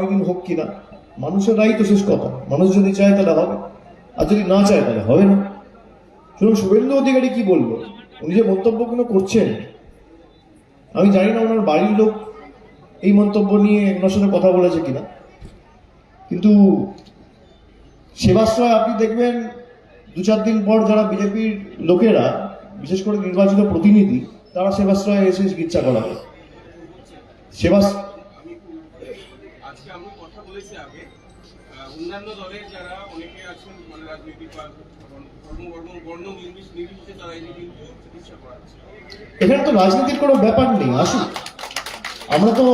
আগামী দিন হোক কিনা, মানুষের রায় তো শেষ কথা। মানুষ যদি চায় তাহলে হবে, আর যদি না চায় তাহলে হবে না। শুনুন, শুভেন্দু অধিকারী কি বললো, উনি যে মন্তব্যগুলো করছেন, আমি জানি না ওনার বাড়ির লোক এই মন্তব্য নিয়ে ওনার সাথে কথা বলেছে কিনা, কিন্তু সেবাশ্রয় আপনি দেখবেন 2-4 দিন পর যারা বিজেপির লোকেরা, বিশেষ করে নির্বাচিত প্রতিনিধি, তারা সেবাশ্রয়ে এসে চিকিৎসা করাবে। আজকে আমরা কথা বলেছি আগে অন্যান্য দলের যারা অনেকে আছেন, মানে রাজনৈতিক বর্ণ নির্বিশেষে তারা এনে কিন্তু চিকিৎসা করাচ্ছে। এখানে তো রাজনীতির কোনো ব্যাপার নেই। আসুন, আমরা তো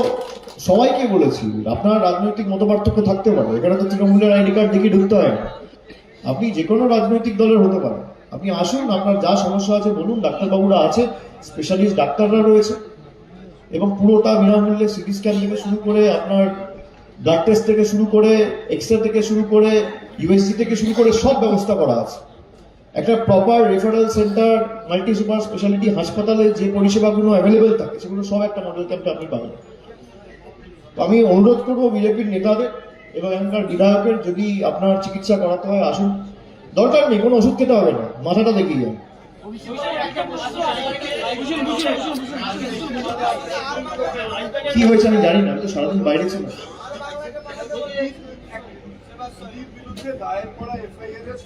সবাইকে বলেছি আপনার রাজনৈতিক মতপার্থক্য থাকতে পারে, এখানে তো তৃণমূলের আইডি কার্ড দেখে ঢুকতে হয় না। আপনি যে কোনো রাজনৈতিক দলের হতে পারেন, আপনি আসুন, আপনার যা সমস্যা আছে বলুন, ডাক্তারবাবুরা আছে, স্পেশালিস্ট ডাক্তাররা রয়েছে, এবং পুরোটা বিনামূল্যে সিটি স্ক্যান থেকে শুরু করে আপনার ব্লাড টেস্ট থেকে শুরু করে এক্সরে থেকে শুরু করে ইউএসজি থেকে শুরু করে সব ব্যবস্থা করা আছে। একটা proper referral centre, multi super speciality হাসপাতালে যে পরিষেবাগুলো অ্যাভেলেবেল থাকে সেগুলো সব একটা মডেল ক্যাম্পে আপনি পাবেন। তো আমি অনুরোধ করবো বিজেপির নেতাদের এবং এখানকার বিধায়কের, যদি আপনার চিকিৎসা করাতে হয় আসুন, দরকার নেই কোনো ওষুধ খেতে হবে না, মাথাটা দেখিয়ে যান। কি হয়েছে আমি জানি না, আমি তো সারাদিন বাইরে ছিলাম। দায়ের করা এফআইআর এর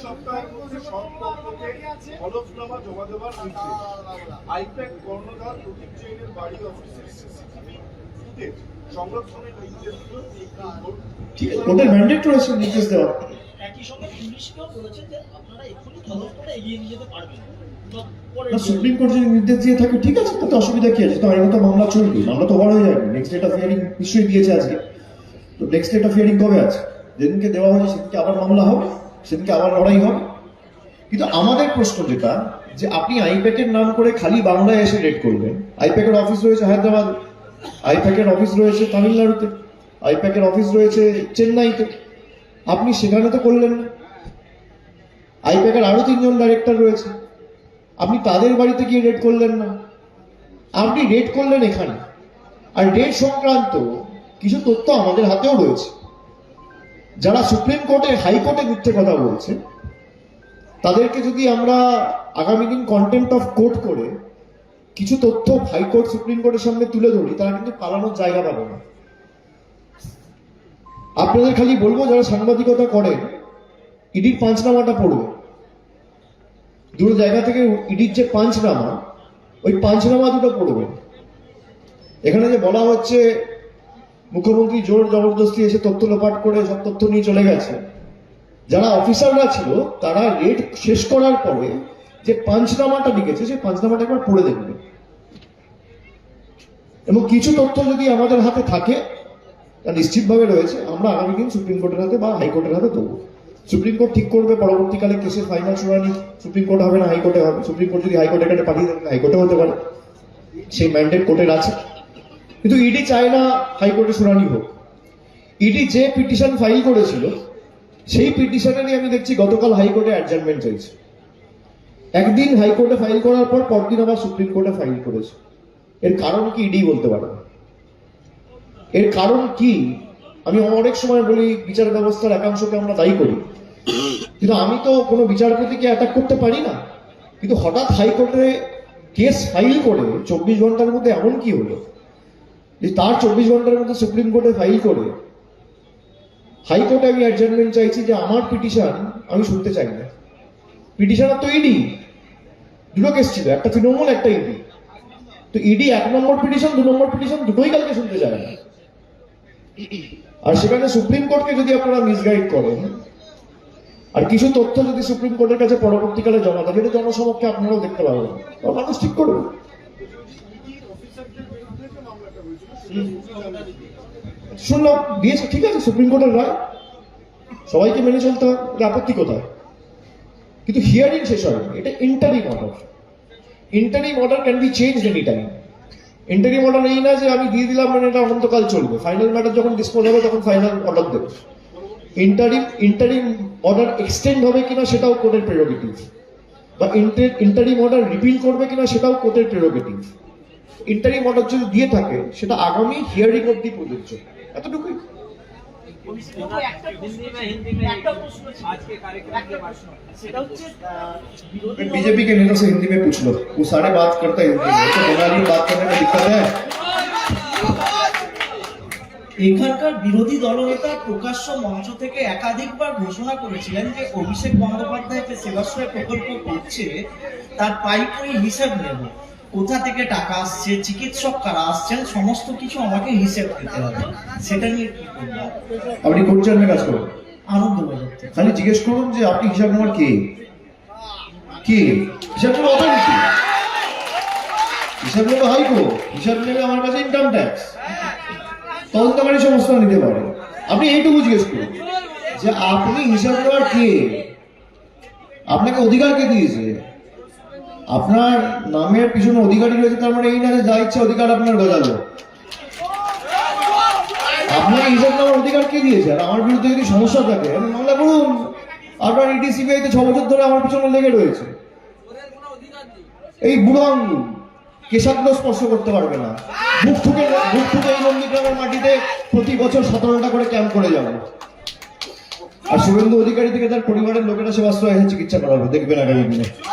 সপ্তাহের মধ্যে সব পক্ষকে হলফনামা জমা দেওয়ার নির্দেশ। আইপ্যাক কর্ণধার প্রতীক জৈনের বাড়ি অফিসের সিসিটিভি ফুটেজ সংরক্ষণের নির্দেশ দিল। ঠিক আছে, ওদের ম্যান্ডেট রয়েছে নির্দেশ দেওয়া। একই সঙ্গে পুলিশকেও বলেছে যে আপনারা এখনই তদন্ত করে এগিয়ে নিয়ে যেতে পারবেন। সুপ্রিম কোর্ট যদি নির্দেশ দিয়ে থাকে ঠিক আছে, তাতে অসুবিধা কি আছে? তো আইনত মামলা চলবে, মামলা তো ওভার হয়ে যাবে। নেক্সট ডেট অফ হিয়ারিং নিশ্চয়ই দিয়েছে আজকে, তো নেক্সট ডেট অফ হিয়ারিং কবে আছে? যেদিনকে দেওয়া হয়েছে সেদিনকে আবার মামলা হবে, সেদিনকে আবার লড়াই হবে। কিন্তু আমাদের প্রশ্ন যেটা, যে আপনি আইপ্যাকের নাম করে খালি বাংলায় এসে রেড করবেন। আইপ্যাকের অফিস রয়েছে হায়দ্রাবাদ, আইপ্যাকের অফিস রয়েছে তামিলনাড়ুতে, আইপ্যাকের অফিস রয়েছে চেন্নাইতে, আপনি সেখানে তো করলেন না। আইপ্যাকের আরো 3 জন ডাইরেক্টর রয়েছে, আপনি তাদের বাড়িতে গিয়ে রেড করলেন না, আপনি রেড করলেন এখানে। আর রেড সংক্রান্ত কিছু তথ্য আমাদের হাতেও রয়েছে। যারা সুপ্রিম কোর্টে হাইকোর্টে মিথ্যে কথা বলছে, তাদেরকে যদি আমরা আগামী দিন কন্টেম্প্ট অফ কোর্ট করে কিছু তথ্য হাইকোর্ট সুপ্রিম কোর্টের সামনে তুলে ধরি, তারা কিন্তু পালানোর জায়গা পাবে না। আপনাদের খালি বলবো, যারা সাংবাদিকতা করেন, ইডির পাঁচনামাটা পড়বে। দুটো জায়গা থেকে ইডির যে পাঁচনামা, ওই পাঁচনামা দুটো পড়বেন। এখানে যে বলা হচ্ছে মুখ্যমন্ত্রী জোর জবরদস্তি এসে তথ্য লোপাট করে সব তথ্য নিয়ে চলে গেছে, যারা অফিসাররা ছিল তারা রেড শেষ করার পরে যে পাঁচনামাটা লিখেছে, সেই পাঁচনামাটা একবার পড়ে দেখবে। এবং কিছু তথ্য যদি আমাদের হাতে থাকে, তা নিশ্চিতভাবে রয়েছে, আমরা আগামী দিন সুপ্রিম কোর্টের হাতে বা হাইকোর্টের হাতে দেবো। সুপ্রিম কোর্ট ঠিক করবে পরবর্তীকালে কেসের ফাইনাল শুনানি সুপ্রিম কোর্ট হবে না হাইকোর্টে হবে। সুপ্রিম কোর্ট যদি হাইকোর্টের কাছে পাঠিয়ে দেন, হাইকোর্টে হতে পারে, সেই ম্যান্ডেট কোর্টের আছে। কিন্তু ইডি চায় না হাইকোর্টে শুনানি হোক। ইডি যে পিটিশন ফাইল করেছিল, সেই পিটিশনেরই আমি দেখছি গতকাল হাইকোর্টে অ্যাডজার্নমেন্ট চাইছে। একদিন হাইকোর্টে ফাইল করার পর পরদিন আবার সুপ্রিম কোর্টে ফাইল করেছে। এর কারণ কি ইডি বলতে পারে না। এর কারণ কি? আমি অনেক সময় বলি বিচার ব্যবস্থার একাংশকে আমরা দায়ী করি, কিন্তু আমি তো কোনো বিচারপতিকে অ্যাটাক করতে পারি না। কিন্তু হঠাৎ হাইকোর্টে কেস ফাইল করে 24 ঘন্টার মধ্যে এমন কি হলো যে তার 24 ঘন্টার মধ্যে সুপ্রিম কোর্টে ফাইল করে হাইকোর্টে আমি অ্যাডজার্নমেন্ট চাইছি যে আমার পিটিশন আমি শুনতে চাই না। পিটিশনার তো ইডি, দুটো কেস ছিল, একটা তৃণমূল একটা ইডি। তো ইডি 1 নম্বর পিটিশন 2 নম্বর পিটিশন দুটোই কালকে শুনতে চায় না। আর সেখানে সুপ্রিম কোর্টকে যদি আপনারা মিসগাইড করেন, আর কিছু তথ্য যদি সুপ্রিম কোর্টের কাছে পরবর্তীকালে জমা দেয়, যেটা জনসমক্ষে আপনারাও দেখতে পাবেন, মানুষ ঠিক করবে। শুনলাম দিয়েছে, ঠিক আছে, সুপ্রিম কোর্টের রায়, সবাইকে মেনে চলতে হয়, এটা আপত্তি কোথায়? কিন্তু হিয়ারিং শেষ হয়, এটা interim order. Interim order can be changed any time. Interim order এই না যে আমি দিয়ে দিলাম মানে এটা অনন্তকাল চলবে, ফাইনাল ম্যাটার যখন ডিসপোজ হবে তখন ফাইনাল অর্ডার দেবে। ইন্টারিম অর্ডার এক্সটেন্ড হবে কিনা সেটাও কোর্টের প্রেরোগেটিভ, বা ইন্টারিম অর্ডার রিপিল করবে কিনা সেটাও কোর্টের প্রেরোগেটিভ। ইন্টারিম অর্ডার যদি দিয়ে থাকে সেটা আগামী হিয়ারিং অব্দি প্রযোজ্য, এতটুকুই। একটা প্রশ্ন ছিল। একটা প্রশ্ন। সেটা হচ্ছে বিরোধী দল- बीजेपी के नेता से हिंदी में पूछ लो, वो सारे बात करते हैं हिंदी में, तो बंगाली बात करने में दिक्कत है। এখানকার বিরোধী দলনেতা প্রকাশ্য মঞ্চ থেকে একাধিকবার ঘোষণা করেছিলেন যে অভিষেক বন্দ্যোপাধ্যায় যে সেবাশ্রয় প্রকল্প করছে তার পাইকারি হিসাব নেব, কোথা থেকে টাকা আসছে, চিকিৎসক কারা আসছেন, সমস্ত কিছু আমাকে হিসেব দিতে হবে। সেটা নিয়ে কি বলবেন? আপনি কোন চ্যানেলে কাজ করেন? আনন্দবাজার থেকে। খালি জিজ্ঞেস করুন যে আপনি হিসাব নেওয়ার কে, কে হিসাব নেবে? অথরিটি হিসাব নেবে, হাইকোর্ট হিসাব নেবে, আমার কাছে ইনকাম ট্যাক্স, তদন্তকারী সংস্থা নিতে পারে। আপনি এইটুকু জিজ্ঞেস করুন যে আপনি হিসাব নেওয়ার কে, আপনাকে অধিকার কে দিয়েছে? আপনার নামের পিছনে অধিকারী রয়েছে, তার মানে এই না যে যা ইচ্ছা অধিকার আপনার গজালো। আপনাকে হিসাব নেওয়ার অধিকার কে দিয়েছে? আর আমার বিরুদ্ধে যদি সমস্যা থাকে আপনি মামলা করুন। আপনার ইডি সিবিআই তে 6 বছর ধরে আমার পিছনে লেগে রয়েছে। এই বুড়ো আঙ্গুল কেশাগ্র স্পর্শ করতে পারবে না। বুক ঠুকে এই নন্দীগ্রামের মাটিতে প্রতি বছর 17টা করে ক্যাম্প করে যাবো। আর শুভেন্দু অধিকারী থেকে তার পরিবারের লোকেরা সেবাশ্রয়ে চিকিৎসা করাবে, দেখবেন আগামী দিনে।